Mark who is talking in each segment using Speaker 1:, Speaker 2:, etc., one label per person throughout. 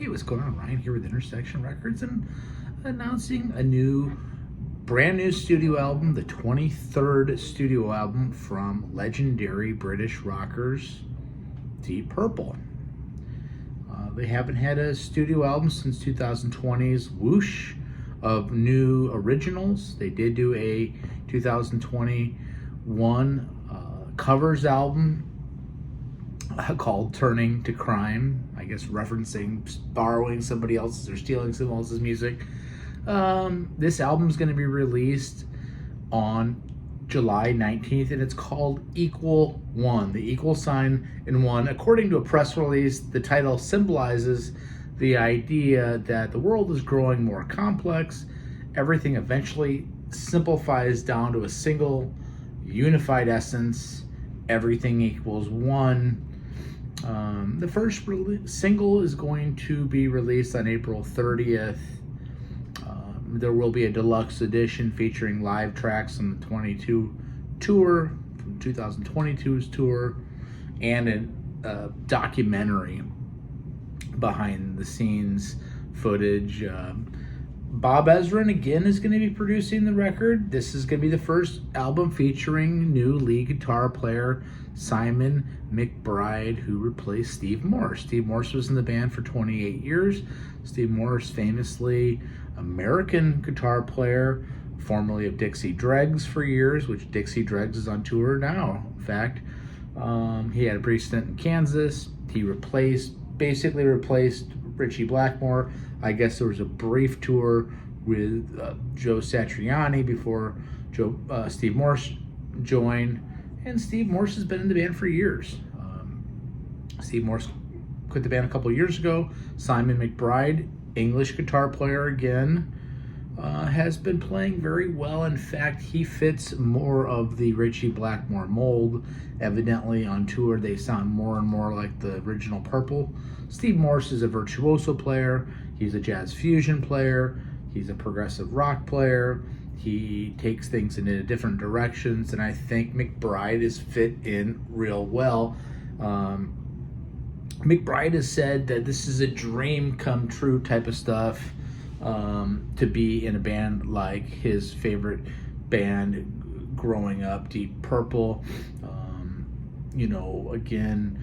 Speaker 1: Hey, what's going on? Ryan here with Intersection Records and announcing a brand new studio album, the 23rd studio album from legendary British rockers Deep Purple. They haven't had a studio album since 2020's Whoosh of new originals. They did do a 2021 covers album called Turning to Crime, I guess referencing borrowing somebody else's or stealing someone else's music. This album is going to be released on July 19th, and it's called Equal One, the equal sign in one. According to a press release, the title symbolizes the idea that the world is growing more complex. Everything eventually simplifies down to a single unified essence. Everything equals one. The first single is going to be released on April 30th. There will be a deluxe edition featuring live tracks from the 22 tour, from 2022's tour, and a documentary behind the scenes footage. Bob Ezrin again is going to be producing the record. This is going to be the first album featuring new lead guitar player Simon McBride, who replaced Steve Morse. Steve Morse was in the band for 28 years. Steve Morse, famously American guitar player, formerly of Dixie Dregs for years, which Dixie Dregs is on tour now. In fact, he had a brief stint in Kansas. He basically replaced Ritchie Blackmore. I guess there was a brief tour with Joe Satriani before Steve Morse joined, and Steve Morse has been in the band for years. Steve Morse quit the band a couple years ago. Simon McBride, English guitar player again, has been playing very well. In fact, he fits more of the Ritchie Blackmore mold. Evidently on tour they sound more and more like the original Purple. Steve Morse is a virtuoso player. He's a jazz fusion player. He's a progressive rock player. He takes things in different directions, and I think McBride is fit in real well. McBride has said that this is a dream come true type of stuff, to be in a band like his favorite band growing up, Deep Purple. Again,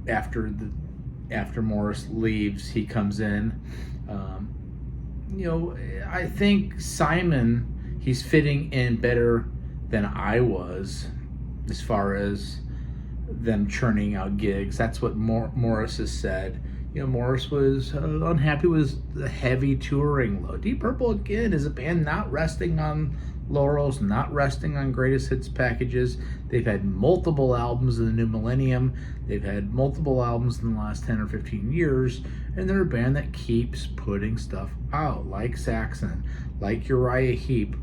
Speaker 1: after Morris leaves, he comes in. I think Simon, he's fitting in better than I was as far as them churning out gigs. That's what Morris has said. Morris was unhappy with the heavy touring load. Deep Purple, again, is a band not resting on laurels, not resting on greatest hits packages. They've had multiple albums in the new millennium. They've had multiple albums in the last 10 or 15 years, and they're a band that keeps putting stuff out, like Saxon, like Uriah Heep.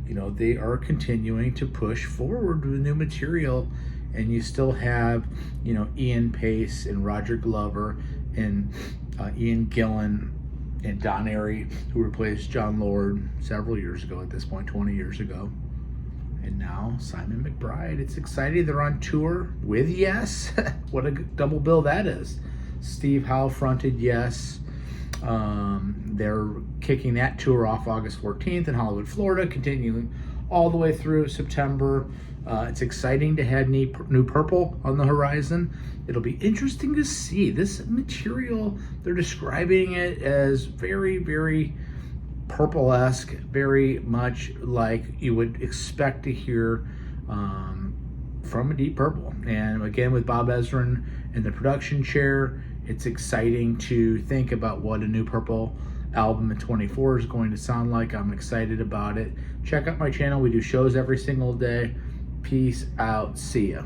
Speaker 1: They are continuing to push forward with new material, and you still have, Ian Pace and Roger Glover and Ian Gillan and Don Airey, who replaced John Lord several years ago at this point, 20 years ago. And now Simon McBride. It's exciting. They're on tour with Yes. What a double bill that is. Steve Howe fronted Yes. They're kicking that tour off August 14th in Hollywood, Florida, continuing all the way through September. It's exciting to have New Purple on the horizon. It'll be interesting to see this material. They're describing it as very, very Purple-esque, very much like you would expect to hear from a Deep Purple. And again, with Bob Ezrin in the production chair, it's exciting to think about what a New Purple album in 24 is going to sound like. I'm excited about it. Check out my channel. We do shows every single day. Peace out. See ya.